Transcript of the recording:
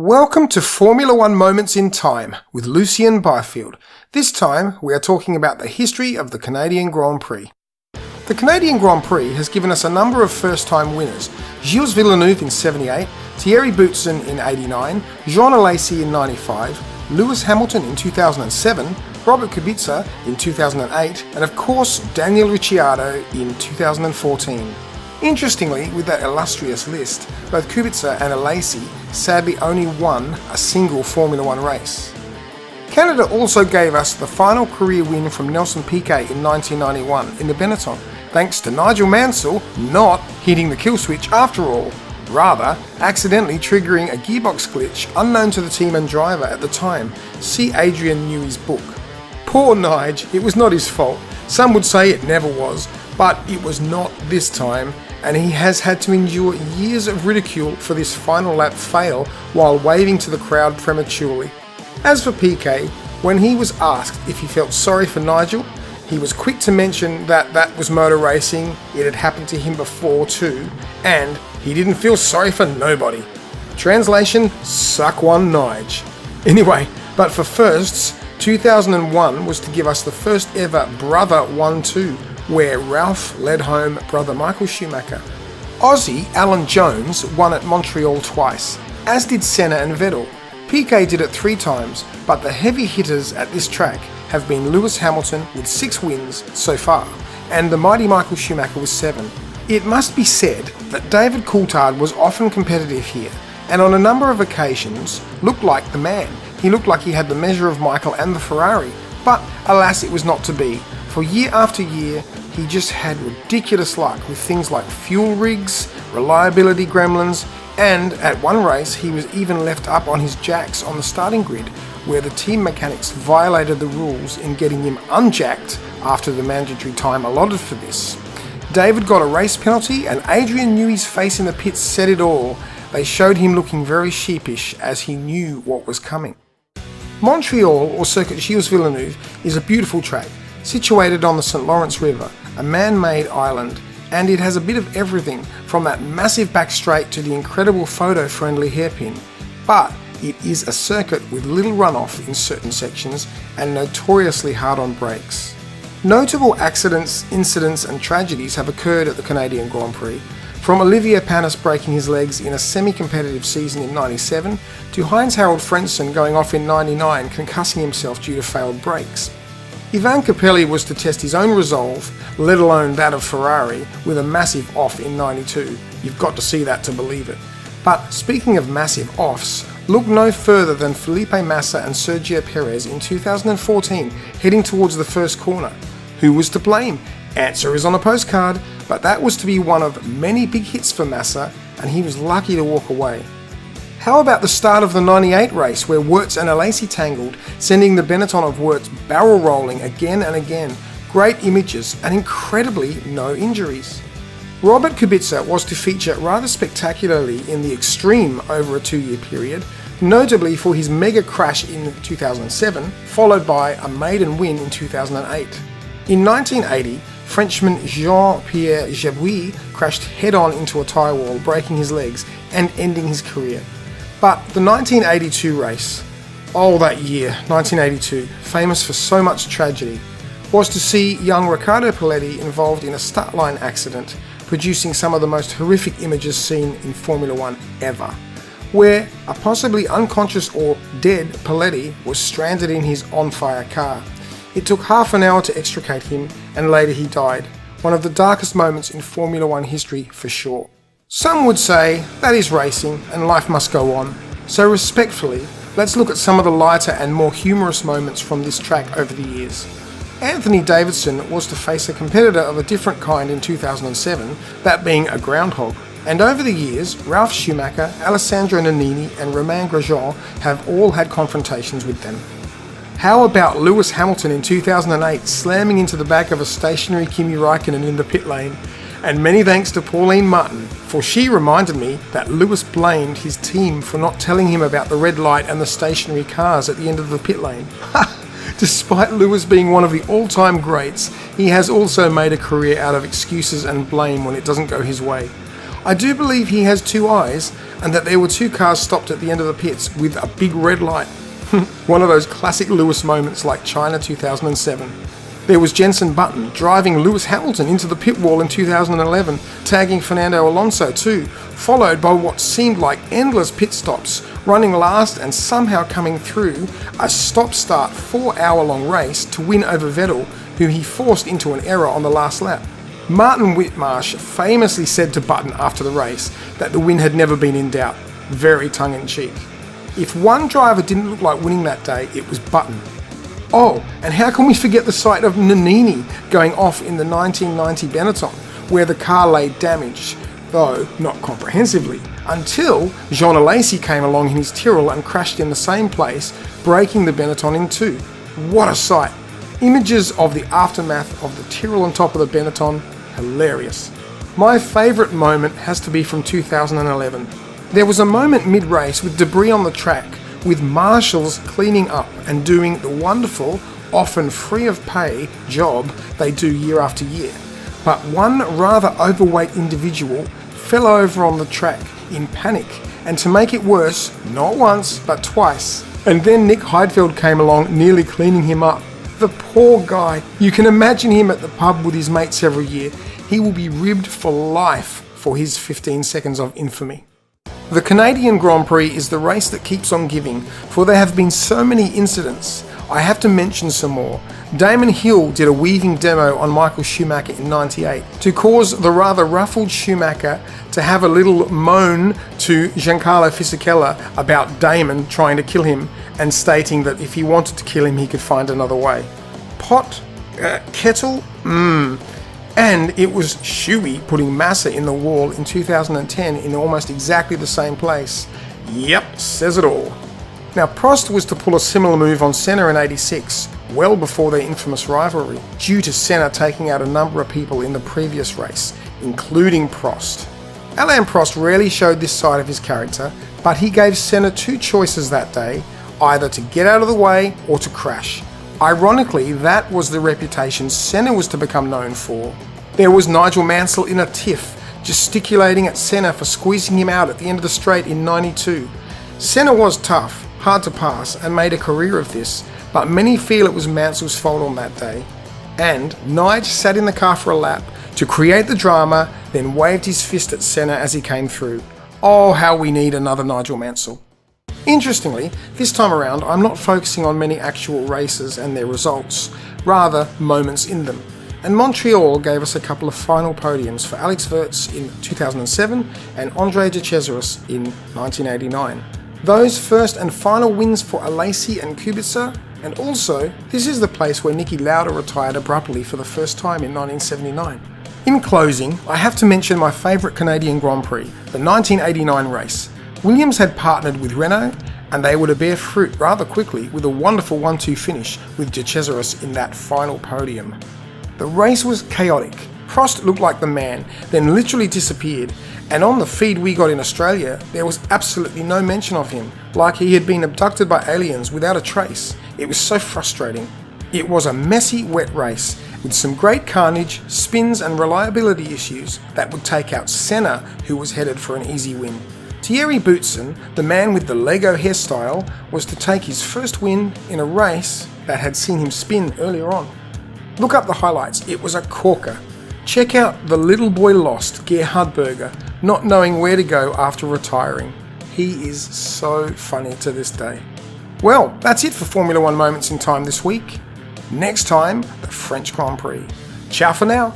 Welcome to Formula One Moments in Time with Lucien Byfield. This time we are talking about the history of the Canadian Grand Prix. The Canadian Grand Prix has given us a number of first-time winners: Gilles Villeneuve in 78, Thierry Boutsen in 89, Jean Alesi in 95, Lewis Hamilton in 2007, Robert Kubica in 2008, and of course Daniel Ricciardo in 2014. Interestingly, with that illustrious list, both Kubica and Alesi sadly only won a single Formula One race. Canada also gave us the final career win from Nelson Piquet in 1991 in the Benetton, thanks to Nigel Mansell not hitting the kill switch after all, rather accidentally triggering a gearbox glitch unknown to the team and driver at the time. See Adrian Newey's book. Poor Nige, it was not his fault. Some would say it never was, but it was not this time, and he has had to endure years of ridicule for this final lap fail while waving to the crowd prematurely. As for Piquet, when he was asked if he felt sorry for Nigel, he was quick to mention that that was motor racing, it had happened to him before too, and he didn't feel sorry for nobody. Translation: suck one Nige. Anyway, but for firsts, 2001 was to give us the first ever Brother 1-2, where Ralph led home brother Michael Schumacher. Aussie Alan Jones won at Montreal twice, as did Senna and Vettel. Piquet did it 3 times, but the heavy hitters at this track have been Lewis Hamilton with 6 wins so far, and the mighty Michael Schumacher with 7. It must be said that David Coulthard was often competitive here, and on a number of occasions looked like the man. He looked like he had the measure of Michael and the Ferrari, but alas it was not to be. For year after year, he just had ridiculous luck with things like fuel rigs, reliability gremlins, and at one race he was even left up on his jacks on the starting grid, where the team mechanics violated the rules in getting him unjacked after the mandatory time allotted for this. David got a race penalty, and Adrian Newey's face in the pits said it all. They showed him looking very sheepish as he knew what was coming. Montreal, or Circuit Gilles Villeneuve, is a beautiful track, situated on the St. Lawrence River, a man-made island, and it has a bit of everything from that massive back straight to the incredible photo-friendly hairpin. But it is a circuit with little runoff in certain sections and notoriously hard on brakes. Notable accidents, incidents and tragedies have occurred at the Canadian Grand Prix, from Olivier Panis breaking his legs in a semi-competitive season in 97 to Heinz-Harald Frentzen going off in 99 concussing himself due to failed brakes. Ivan Capelli was to test his own resolve, let alone that of Ferrari, with a massive off in 92. You've got to see that to believe it. But speaking of massive offs, look no further than Felipe Massa and Sergio Perez in 2014 heading towards the first corner. Who was to blame? Answer is on a postcard, but that was to be one of many big hits for Massa, and he was lucky to walk away. How about the start of the 98 race where Wirtz and Alesi tangled, sending the Benetton of Wirtz barrel rolling again and again? Great images and incredibly no injuries. Robert Kubica was to feature rather spectacularly in the extreme over a 2-year period, notably for his mega crash in 2007, followed by a maiden win in 2008. In 1980, Frenchman Jean-Pierre Jabouille crashed head-on into a tyre wall, breaking his legs and ending his career. But the 1982 race, oh that year, 1982, famous for so much tragedy, was to see young Riccardo Paletti involved in a start line accident, producing some of the most horrific images seen in Formula One ever, where a possibly unconscious or dead Paletti was stranded in his on-fire car. It took half an hour to extricate him, and later he died. One of the darkest moments in Formula One history for sure. Some would say that is racing and life must go on. So respectfully, let's look at some of the lighter and more humorous moments from this track over the years. Anthony Davidson was to face a competitor of a different kind in 2007, that being a groundhog. And over the years, Ralf Schumacher, Alessandro Nannini and Romain Grosjean have all had confrontations with them. How about Lewis Hamilton in 2008 slamming into the back of a stationary Kimi Raikkonen in the pit lane? And many thanks to Pauline Martin, for she reminded me that Lewis blamed his team for not telling him about the red light and the stationary cars at the end of the pit lane. Despite Lewis being one of the all-time greats, he has also made a career out of excuses and blame when it doesn't go his way. I do believe he has 2 eyes, and that there were two cars stopped at the end of the pits with a big red light. One of those classic Lewis moments like China 2007. There was Jenson Button driving Lewis Hamilton into the pit wall in 2011, tagging Fernando Alonso too, followed by what seemed like endless pit stops, running last and somehow coming through a stop-start 4-hour-long race to win over Vettel, who he forced into an error on the last lap. Martin Whitmarsh famously said to Button after the race that the win had never been in doubt, very tongue-in-cheek. If one driver didn't look like winning that day, it was Button. Oh, and how can we forget the sight of Nannini going off in the 1990 Benetton, where the car lay damaged, though not comprehensively, until Jean Alesi came along in his Tyrrell and crashed in the same place, breaking the Benetton in two. What a sight! Images of the aftermath of the Tyrrell on top of the Benetton, hilarious. My favourite moment has to be from 2011. There was a moment mid-race with debris on the track, with marshals cleaning up and doing the wonderful, often free of pay, job they do year after year. But one rather overweight individual fell over on the track in panic, and to make it worse, not once but twice. And then Nick Heidfeld came along, nearly cleaning him up. The poor guy. You can imagine him at the pub with his mates every year. He will be ribbed for life for his 15 seconds of infamy. The Canadian Grand Prix is the race that keeps on giving, for there have been so many incidents. I have to mention some more. Damon Hill did a weaving demo on Michael Schumacher in '98 to cause the rather ruffled Schumacher to have a little moan to Giancarlo Fisichella about Damon trying to kill him and stating that if he wanted to kill him he could find another way. Kettle? And it was Shuey putting Massa in the wall in 2010 in almost exactly the same place. Yep, says it all. Now Prost was to pull a similar move on Senna in '86, well before their infamous rivalry, due to Senna taking out a number of people in the previous race, including Prost. Alain Prost rarely showed this side of his character, but he gave Senna two choices that day, either to get out of the way or to crash. Ironically, that was the reputation Senna was to become known for. There was Nigel Mansell in a tiff, gesticulating at Senna for squeezing him out at the end of the straight in '92. Senna was tough, hard to pass, and made a career of this, but many feel it was Mansell's fault on that day. And Nige sat in the car for a lap to create the drama, then waved his fist at Senna as he came through. Oh, how we need another Nigel Mansell. Interestingly, this time around I'm not focusing on many actual races and their results, rather moments in them. And Montreal gave us a couple of final podiums for Alex Wurz in 2007 and Andre de Cesaris in 1989. Those first and final wins for Alesi and Kubica, and also this is the place where Niki Lauda retired abruptly for the first time in 1979. In closing, I have to mention my favourite Canadian Grand Prix, the 1989 race. Williams had partnered with Renault, and they were to bear fruit rather quickly with a wonderful 1-2 finish with de Cesaris in that final podium. The race was chaotic. Prost looked like the man, then literally disappeared, and on the feed we got in Australia, there was absolutely no mention of him, like he had been abducted by aliens without a trace. It was so frustrating. It was a messy, wet race, with some great carnage, spins and reliability issues that would take out Senna, who was headed for an easy win. Thierry Boutsen, the man with the Lego hairstyle, was to take his first win in a race that had seen him spin earlier on. Look up the highlights, it was a corker. Check out the little boy lost, Gerhard Berger, not knowing where to go after retiring. He is so funny to this day. Well, that's it for Formula One Moments in Time this week. Next time, the French Grand Prix. Ciao for now.